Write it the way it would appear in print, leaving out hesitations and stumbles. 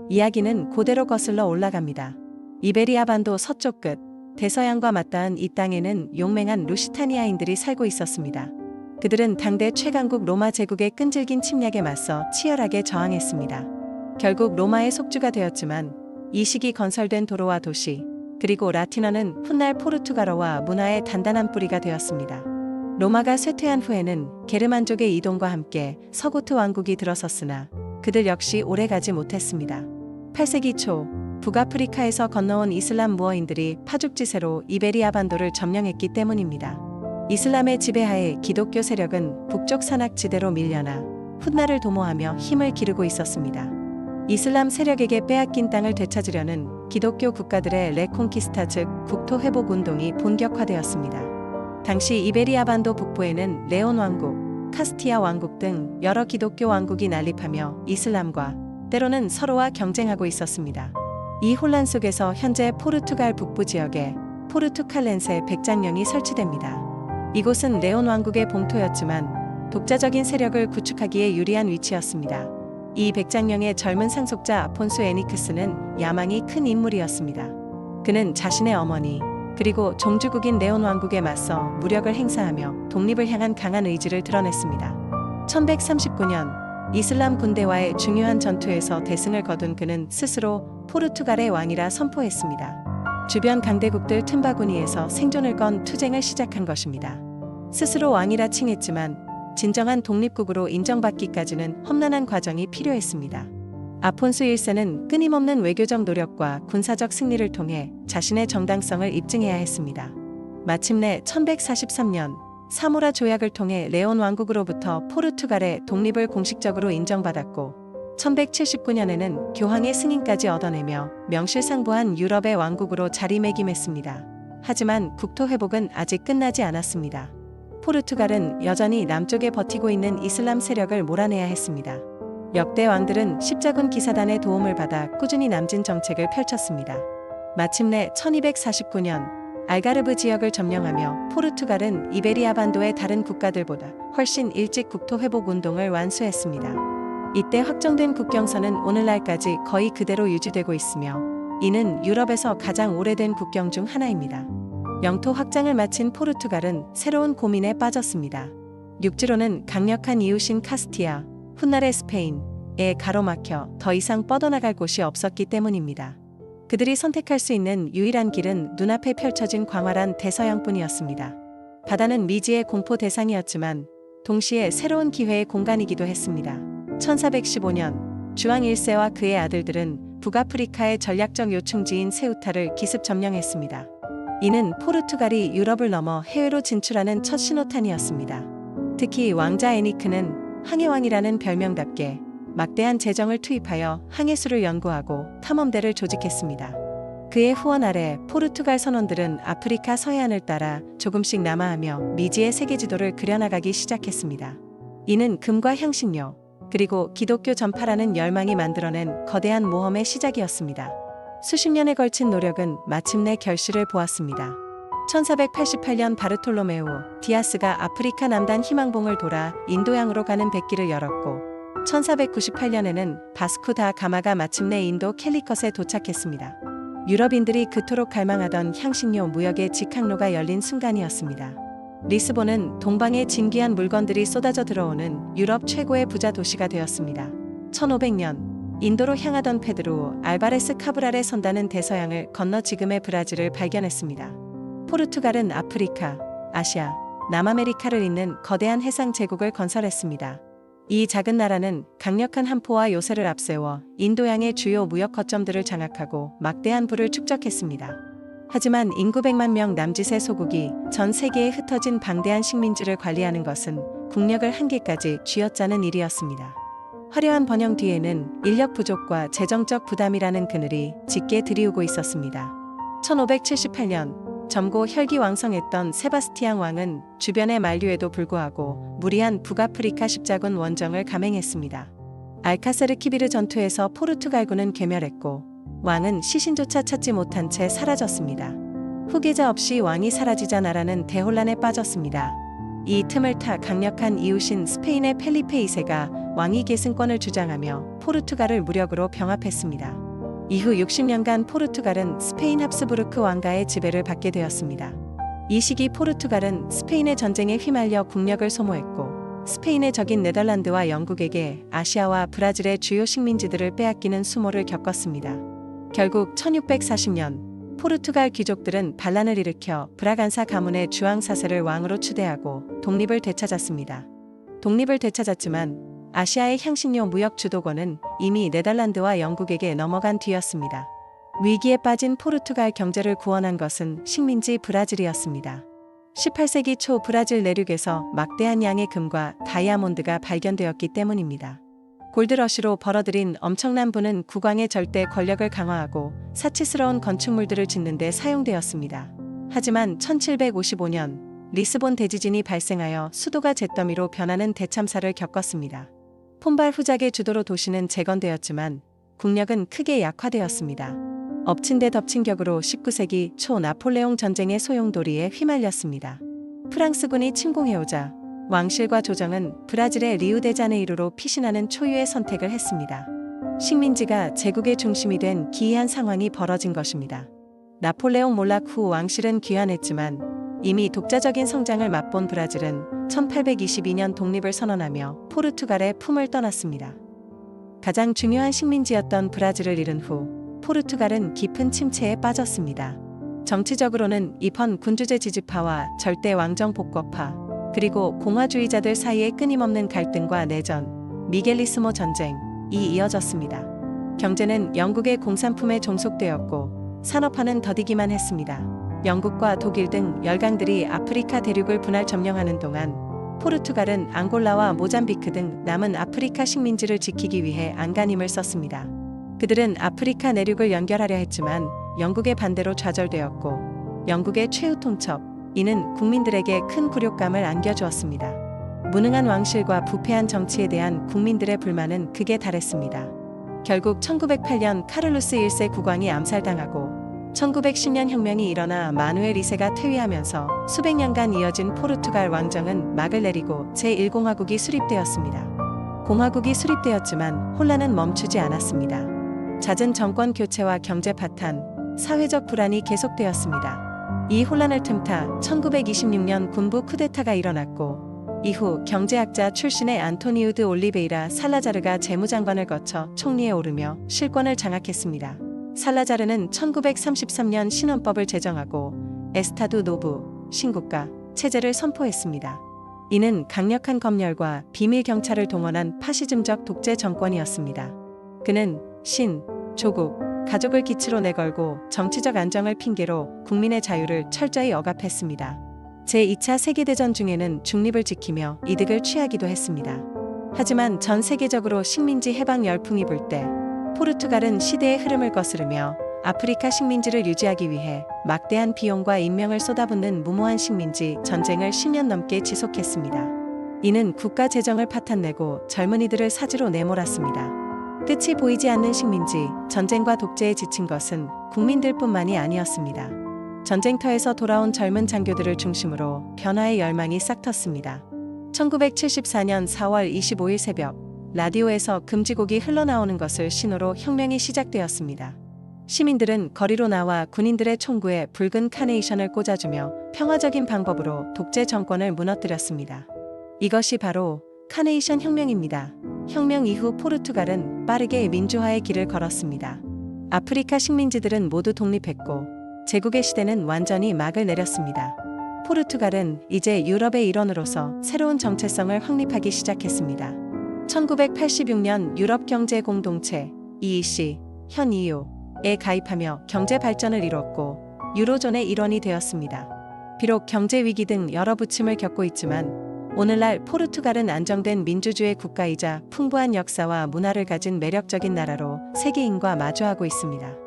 이야기는 고대로 거슬러 올라갑니다. 이베리아 반도 서쪽 끝, 대서양과 맞닿은 이 땅에는 용맹한 루시타니아인들이 살고 있었습니다. 그들은 당대 최강국 로마 제국의 끈질긴 침략에 맞서 치열하게 저항했습니다. 결국 로마의 속주가 되었지만 이 시기 건설된 도로와 도시, 그리고 라틴어는 훗날 포르투갈어와 문화의 단단한 뿌리가 되었습니다. 로마가 쇠퇴한 후에는 게르만족의 이동과 함께 서고트 왕국이 들어섰으나 그들 역시 오래가지 못했습니다. 8세기 초 북아프리카에서 건너온 이슬람 무어인들이 파죽지세로 이베리아 반도를 점령했기 때문입니다. 이슬람의 지배하에 기독교 세력은 북쪽 산악지대로 밀려나 훗날을 도모하며 힘을 기르고 있었습니다. 이슬람 세력에게 빼앗긴 땅을 되찾으려는 기독교 국가들의 레콩키스타 즉 국토 회복 운동이 본격화되었습니다. 당시 이베리아 반도 북부에는 레온 왕국, 카스티아 왕국 등 여러 기독교 왕국이 난립하며 이슬람과 때로는 서로와 경쟁하고 있었습니다. 이 혼란 속에서 현재 포르투갈 북부 지역에 포르투칼렌세 백장령이 설치됩니다. 이곳은 레온 왕국의 봉토였지만 독자적인 세력을 구축하기에 유리한 위치였습니다. 이 백장령의 젊은 상속자 아폰수 에니크스는 야망이 큰 인물이었습니다. 그는 자신의 어머니 그리고 종주국인 레온 왕국에 맞서 무력을 행사하며 독립을 향한 강한 의지를 드러냈습니다. 1139년 이슬람 군대와의 중요한 전투에서 대승을 거둔 그는 스스로 포르투갈의 왕이라 선포했습니다. 주변 강대국들 틈바구니에서 생존을 건 투쟁을 시작한 것입니다. 스스로 왕이라 칭했지만 진정한 독립국으로 인정받기까지는 험난한 과정이 필요했습니다. 아폰수 1세는 끊임없는 외교적 노력과 군사적 승리를 통해 자신의 정당성을 입증해야 했습니다. 마침내 1143년 사모라 조약을 통해 레온 왕국으로부터 포르투갈의 독립을 공식적으로 인정받았고 1179년에는 교황의 승인까지 얻어내며 명실상부한 유럽의 왕국으로 자리매김했습니다. 하지만 국토 회복은 아직 끝나지 않았습니다. 포르투갈은 여전히 남쪽에 버티고 있는 이슬람 세력을 몰아내야 했습니다. 역대 왕들은 십자군 기사단의 도움을 받아 꾸준히 남진 정책을 펼쳤습니다. 마침내 1249년 알가르브 지역을 점령하며 포르투갈은 이베리아 반도의 다른 국가들보다 훨씬 일찍 국토 회복 운동을 완수했습니다. 이때 확정된 국경선은 오늘날까지 거의 그대로 유지되고 있으며 이는 유럽에서 가장 오래된 국경 중 하나입니다. 영토 확장을 마친 포르투갈은 새로운 고민에 빠졌습니다. 육지로는 강력한 이웃인 카스티아, 훗날의 스페인에 가로막혀 더 이상 뻗어나갈 곳이 없었기 때문입니다. 그들이 선택할 수 있는 유일한 길은 눈앞에 펼쳐진 광활한 대서양뿐이었습니다. 바다는 미지의 공포 대상이었지만 동시에 새로운 기회의 공간이기도 했습니다. 1415년 주왕 1세와 그의 아들들은 북아프리카의 전략적 요충지인 세우타를 기습 점령했습니다. 이는 포르투갈이 유럽을 넘어 해외로 진출하는 첫 신호탄이었습니다. 특히 왕자 에니크는 항해왕이라는 별명답게 막대한 재정을 투입하여 항해수를 연구하고 탐험대를 조직했습니다. 그의 후원 아래 포르투갈 선원들은 아프리카 서해안을 따라 조금씩 남하하며 미지의 세계지도를 그려나가기 시작했습니다. 이는 금과 향신료, 그리고 기독교 전파라는 열망이 만들어낸 거대한 모험의 시작이었습니다. 수십 년에 걸친 노력은 마침내 결실을 보았습니다. 1488년 바르톨로메우 디아스가 아프리카 남단 희망봉을 돌아 인도양으로 가는 백기를 열었고 1498년에는 바스쿠 다 가마가 마침내 인도 캘리컷에 도착했습니다. 유럽인들이 그토록 갈망하던 향신료 무역의 직항로가 열린 순간이었습니다. 리스본은 동방의 진귀한 물건들이 쏟아져 들어오는 유럽 최고의 부자 도시가 되었습니다. 1500년 인도로 향하던 페드로 알바레스 카브랄의 선단은 대서양을 건너 지금의 브라질을 발견했습니다. 포르투갈은 아프리카, 아시아, 남아메리카를 잇는 거대한 해상 제국을 건설했습니다. 이 작은 나라는 강력한 함포와 요새를 앞세워 인도양의 주요 무역 거점들을 장악하고 막대한 부를 축적했습니다. 하지만 인구 100만 명 남짓의 소국이 전 세계에 흩어진 방대한 식민지를 관리하는 것은 국력을 한계까지 쥐어짜는 일이었습니다. 화려한 번영 뒤에는 인력 부족과 재정적 부담이라는 그늘이 짙게 들이우고 있었습니다. 1578년 점고 혈기왕성했던 세바스티앙 왕은 주변의 만류에도 불구하고 무리한 북아프리카 십자군 원정을 감행했습니다. 알카세르키비르 전투에서 포르투갈군은 괴멸했고 왕은 시신조차 찾지 못한 채 사라졌습니다. 후계자 없이 왕이 사라지자 나라는 대혼란에 빠졌습니다. 이 틈을 타 강력한 이웃인 스페인의 펠리페 2세가 왕위 계승권을 주장하며 포르투갈을 무력으로 병합했습니다. 이후 60년간 포르투갈은 스페인 합스부르크 왕가의 지배를 받게 되었습니다. 이 시기 포르투갈은 스페인의 전쟁에 휘말려 국력을 소모했고 스페인의 적인 네덜란드와 영국에게 아시아와 브라질의 주요 식민지들을 빼앗기는 수모를 겪었습니다. 결국 1640년 포르투갈 귀족들은 반란을 일으켜 브라간사 가문의 주앙 4세를 왕으로 추대하고 독립을 되찾았습니다. 독립을 되찾았지만 아시아의 향신료 무역 주도권은 이미 네덜란드와 영국에게 넘어간 뒤였습니다. 위기에 빠진 포르투갈 경제를 구원한 것은 식민지 브라질이었습니다. 18세기 초 브라질 내륙에서 막대한 양의 금과 다이아몬드가 발견되었기 때문입니다. 골드러시로 벌어들인 엄청난 부는 국왕의 절대 권력을 강화하고 사치스러운 건축물들을 짓는 데 사용되었습니다. 하지만 1755년 리스본 대지진이 발생하여 수도가 잿더미로 변하는 대참사를 겪었습니다. 폼발 후작의 주도로 도시는 재건되었지만 국력은 크게 약화되었습니다. 엎친 데 덮친 격으로 19세기 초 나폴레옹 전쟁의 소용돌이에 휘말렸습니다. 프랑스군이 침공해오자 왕실과 조정은 브라질의 리우데자네이루로 피신하는 초유의 선택을 했습니다. 식민지가 제국의 중심이 된 기이한 상황이 벌어진 것입니다. 나폴레옹 몰락 후 왕실은 귀환했지만 이미 독자적인 성장을 맛본 브라질은 1822년 독립을 선언하며 포르투갈의 품을 떠났습니다. 가장 중요한 식민지였던 브라질을 잃은 후 포르투갈은 깊은 침체에 빠졌습니다. 정치적으로는 이펀 군주제 지지파와 절대 왕정 복거파, 그리고 공화주의자들 사이의 끊임없는 갈등과 내전, 미겔리스모 전쟁이 이어졌습니다. 경제는 영국의 공산품에 종속되었고 산업화는 더디기만 했습니다. 영국과 독일 등 열강들이 아프리카 대륙을 분할 점령하는 동안 포르투갈은 앙골라와 모잠비크 등 남은 아프리카 식민지를 지키기 위해 안간힘을 썼습니다. 그들은 아프리카 내륙을 연결하려 했지만 영국의 반대로 좌절되었고 영국의 최후 통첩, 이는 국민들에게 큰 굴욕감을 안겨주었습니다. 무능한 왕실과 부패한 정치에 대한 국민들의 불만은 극에 달했습니다. 결국 1908년 카를루스 1세 국왕이 암살당하고 1910년 혁명이 일어나 마누엘 2세가 퇴위하면서 수백 년간 이어진 포르투갈 왕정은 막을 내리고 제1공화국이 수립되었습니다. 공화국이 수립되었지만 혼란은 멈추지 않았습니다. 잦은 정권 교체와 경제 파탄, 사회적 불안이 계속되었습니다. 이 혼란을 틈타 1926년 군부 쿠데타가 일어났고 이후 경제학자 출신의 안토니우 드 올리베이라 살라자르가 재무장관을 거쳐 총리에 오르며 실권을 장악했습니다. 살라자르는 1933년 신헌법을 제정하고 에스타두 노부, 신국가 체제를 선포했습니다. 이는 강력한 검열과 비밀 경찰을 동원한 파시즘적 독재 정권이었습니다. 그는 신, 조국, 가족을 기치로 내걸고 정치적 안정을 핑계로 국민의 자유를 철저히 억압했습니다. 제2차 세계대전 중에는 중립을 지키며 이득을 취하기도 했습니다. 하지만 전 세계적으로 식민지 해방 열풍이 불 때 포르투갈은 시대의 흐름을 거스르며 아프리카 식민지를 유지하기 위해 막대한 비용과 인명을 쏟아붓는 무모한 식민지 전쟁을 10년 넘게 지속했습니다. 이는 국가 재정을 파탄내고 젊은이들을 사지로 내몰았습니다. 끝이 보이지 않는 식민지 전쟁과 독재에 지친 것은 국민들뿐만이 아니었습니다. 전쟁터에서 돌아온 젊은 장교들을 중심으로 변화의 열망이 싹텄습니다. 1974년 4월 25일 새벽 라디오에서 금지곡이 흘러나오는 것을 신호로 혁명이 시작되었습니다. 시민들은 거리로 나와 군인들의 총구에 붉은 카네이션을 꽂아주며 평화적인 방법으로 독재 정권을 무너뜨렸습니다. 이것이 바로 카네이션 혁명입니다. 혁명 이후 포르투갈은 빠르게 민주화의 길을 걸었습니다. 아프리카 식민지들은 모두 독립했고 제국의 시대는 완전히 막을 내렸습니다. 포르투갈은 이제 유럽의 일원으로서 새로운 정체성을 확립하기 시작했습니다. 1986년 유럽 경제 공동체 EEC 현 EU에 가입하며 경제 발전을 이뤘고 유로존의 일원이 되었습니다. 비록 경제 위기 등 여러 부침을 겪고 있지만 오늘날 포르투갈은 안정된 민주주의 국가이자 풍부한 역사와 문화를 가진 매력적인 나라로 세계인과 마주하고 있습니다.